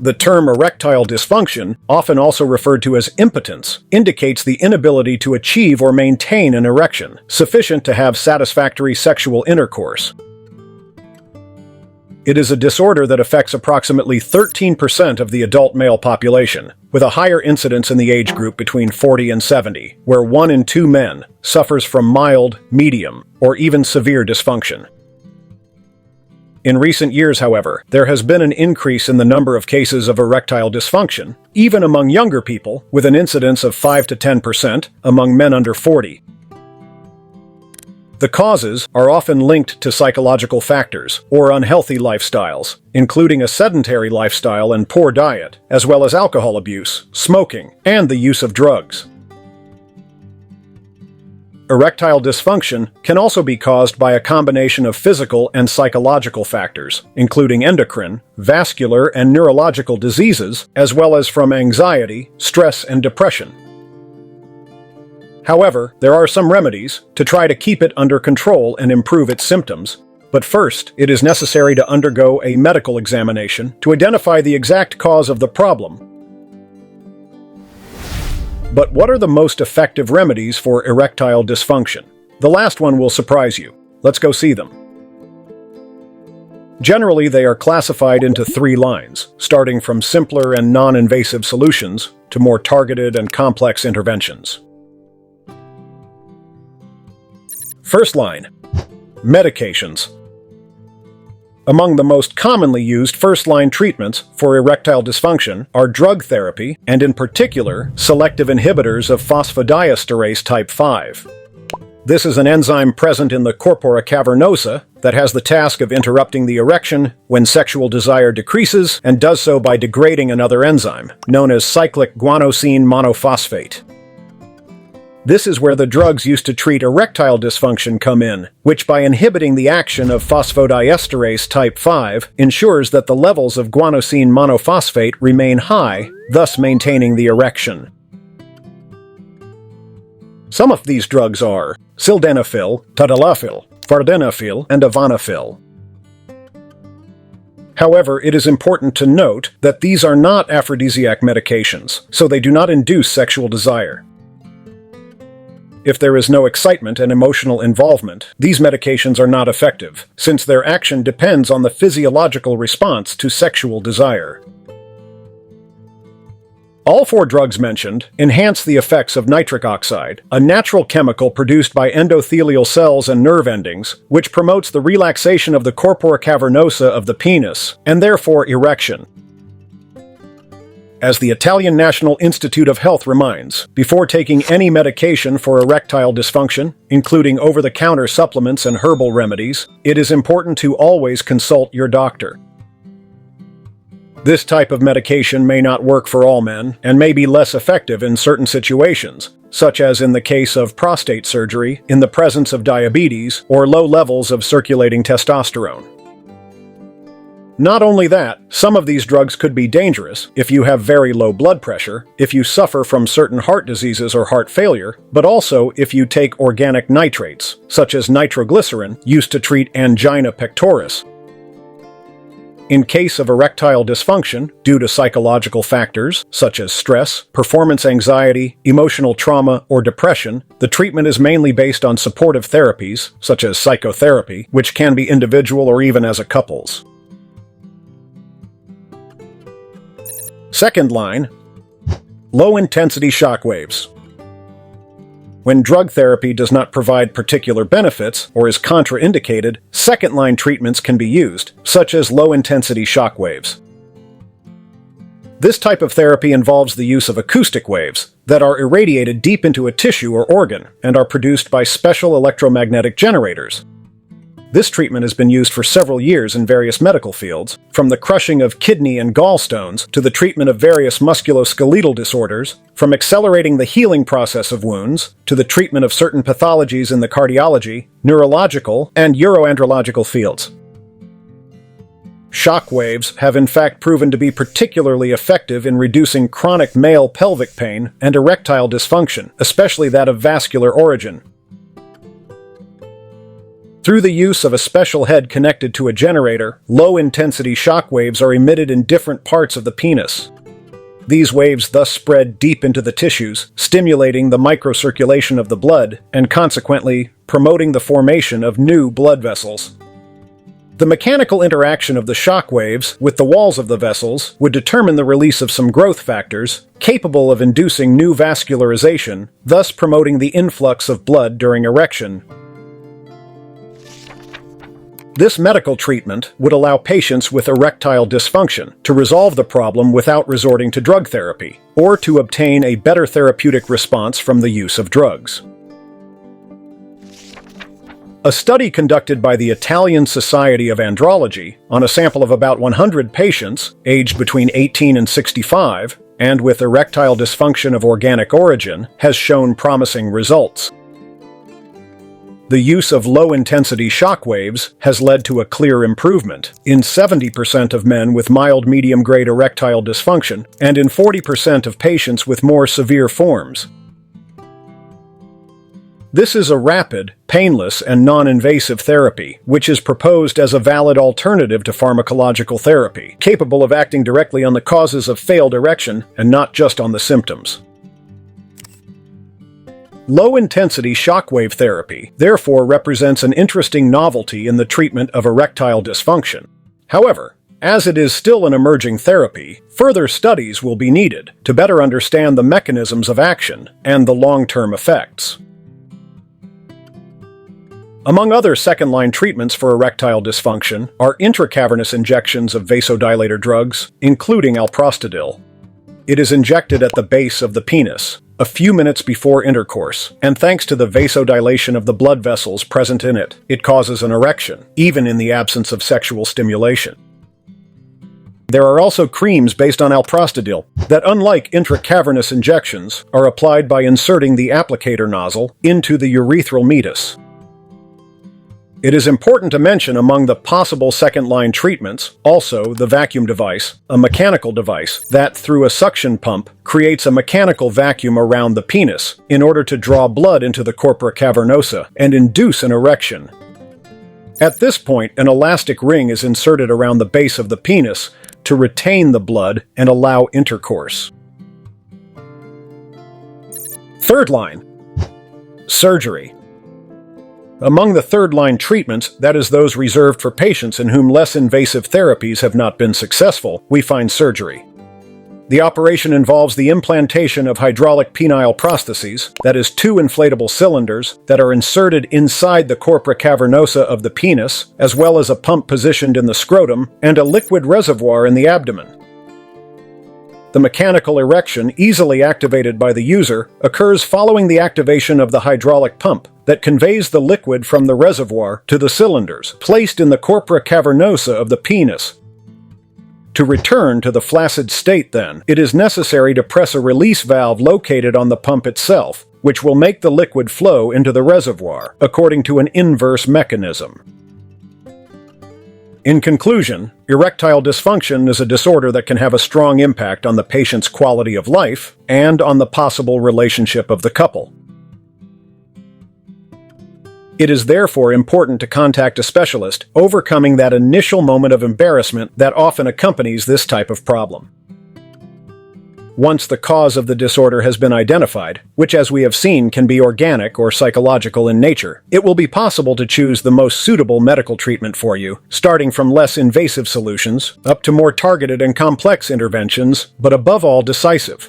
The term erectile dysfunction, often also referred to as impotence, indicates the inability to achieve or maintain an erection sufficient to have satisfactory sexual intercourse. It is a disorder that affects approximately 13% of the adult male population, with a higher incidence in the age group between 40 and 70, where 1 in 2 men suffers from mild, medium, or even severe dysfunction. In recent years, however, there has been an increase in the number of cases of erectile dysfunction, even among younger people, with an incidence of 5 to 10% among men under 40. The causes are often linked to psychological factors or unhealthy lifestyles, including a sedentary lifestyle and poor diet, as well as alcohol abuse, smoking, and the use of drugs. Erectile dysfunction can also be caused by a combination of physical and psychological factors, including endocrine, vascular, and neurological diseases, as well as from anxiety, stress, and depression. However, there are some remedies to try to keep it under control and improve its symptoms, but first, it is necessary to undergo a medical examination to identify the exact cause of the problem. But what are the most effective remedies for erectile dysfunction? The last one will surprise you. Let's go see them. Generally, they are classified into 3 lines, starting from simpler and non-invasive solutions to more targeted and complex interventions. First line: medications. Among the most commonly used first-line treatments for erectile dysfunction are drug therapy, and in particular, selective inhibitors of phosphodiesterase type 5. This is an enzyme present in the corpora cavernosa that has the task of interrupting the erection when sexual desire decreases, and does so by degrading another enzyme, known as cyclic guanosine monophosphate. This is where the drugs used to treat erectile dysfunction come in, which by inhibiting the action of phosphodiesterase type 5 ensures that the levels of guanosine monophosphate remain high, thus maintaining the erection. Some of these drugs are sildenafil, tadalafil, vardenafil, and avanafil. However, it is important to note that these are not aphrodisiac medications, so they do not induce sexual desire. If there is no excitement and emotional involvement, these medications are not effective, since their action depends on the physiological response to sexual desire. All 4 drugs mentioned enhance the effects of nitric oxide, a natural chemical produced by endothelial cells and nerve endings, which promotes the relaxation of the corpora cavernosa of the penis, and therefore erection. As the Italian National Institute of Health reminds, before taking any medication for erectile dysfunction, including over-the-counter supplements and herbal remedies, it is important to always consult your doctor. This type of medication may not work for all men, and may be less effective in certain situations, such as in the case of prostate surgery, in the presence of diabetes, or low levels of circulating testosterone. Not only that, some of these drugs could be dangerous if you have very low blood pressure, if you suffer from certain heart diseases or heart failure, but also if you take organic nitrates, such as nitroglycerin, used to treat angina pectoris. In case of erectile dysfunction, due to psychological factors, such as stress, performance anxiety, emotional trauma, or depression, the treatment is mainly based on supportive therapies, such as psychotherapy, which can be individual or even as a couples. Second line: low-intensity shockwaves. When drug therapy does not provide particular benefits or is contraindicated, second-line treatments can be used, such as low-intensity shockwaves. This type of therapy involves the use of acoustic waves that are irradiated deep into a tissue or organ and are produced by special electromagnetic generators. This treatment has been used for several years in various medical fields, from the crushing of kidney and gallstones to the treatment of various musculoskeletal disorders, from accelerating the healing process of wounds to the treatment of certain pathologies in the cardiology, neurological, and uroandrological fields. Shockwaves have in fact proven to be particularly effective in reducing chronic male pelvic pain and erectile dysfunction, especially that of vascular origin. Through the use of a special head connected to a generator, low-intensity shock waves are emitted in different parts of the penis. These waves thus spread deep into the tissues, stimulating the microcirculation of the blood and consequently promoting the formation of new blood vessels. The mechanical interaction of the shock waves with the walls of the vessels would determine the release of some growth factors capable of inducing new vascularization, thus promoting the influx of blood during erection. This medical treatment would allow patients with erectile dysfunction to resolve the problem without resorting to drug therapy, or to obtain a better therapeutic response from the use of drugs. A study conducted by the Italian Society of Andrology on a sample of about 100 patients aged between 18 and 65 and with erectile dysfunction of organic origin has shown promising results. The use of low-intensity shock waves has led to a clear improvement in 70% of men with mild medium-grade erectile dysfunction and in 40% of patients with more severe forms. This is a rapid, painless, and non-invasive therapy, which is proposed as a valid alternative to pharmacological therapy, capable of acting directly on the causes of failed erection and not just on the symptoms. Low-intensity shockwave therapy, therefore, represents an interesting novelty in the treatment of erectile dysfunction. However, as it is still an emerging therapy, further studies will be needed to better understand the mechanisms of action and the long-term effects. Among other second-line treatments for erectile dysfunction are intracavernous injections of vasodilator drugs, including alprostadil. It is injected at the base of the penis, a few minutes before intercourse, and thanks to the vasodilation of the blood vessels present in it, it causes an erection, even in the absence of sexual stimulation. There are also creams based on alprostadil that, unlike intracavernous injections, are applied by inserting the applicator nozzle into the urethral meatus. It is important to mention among the possible second-line treatments also the vacuum device, a mechanical device that, through a suction pump, creates a mechanical vacuum around the penis in order to draw blood into the corpora cavernosa and induce an erection. At this point, an elastic ring is inserted around the base of the penis to retain the blood and allow intercourse. Third line, surgery. Among the third-line treatments, that is those reserved for patients in whom less invasive therapies have not been successful, we find surgery. The operation involves the implantation of hydraulic penile prostheses, that is, two inflatable cylinders that are inserted inside the corpora cavernosa of the penis, as well as a pump positioned in the scrotum and a liquid reservoir in the abdomen. The mechanical erection, easily activated by the user, occurs following the activation of the hydraulic pump that conveys the liquid from the reservoir to the cylinders, placed in the corpora cavernosa of the penis. To return to the flaccid state, then, it is necessary to press a release valve located on the pump itself, which will make the liquid flow into the reservoir, according to an inverse mechanism. In conclusion, erectile dysfunction is a disorder that can have a strong impact on the patient's quality of life and on the possible relationship of the couple. It is therefore important to contact a specialist, overcoming that initial moment of embarrassment that often accompanies this type of problem. Once the cause of the disorder has been identified, which as we have seen can be organic or psychological in nature, it will be possible to choose the most suitable medical treatment for you, starting from less invasive solutions up to more targeted and complex interventions, but above all decisive.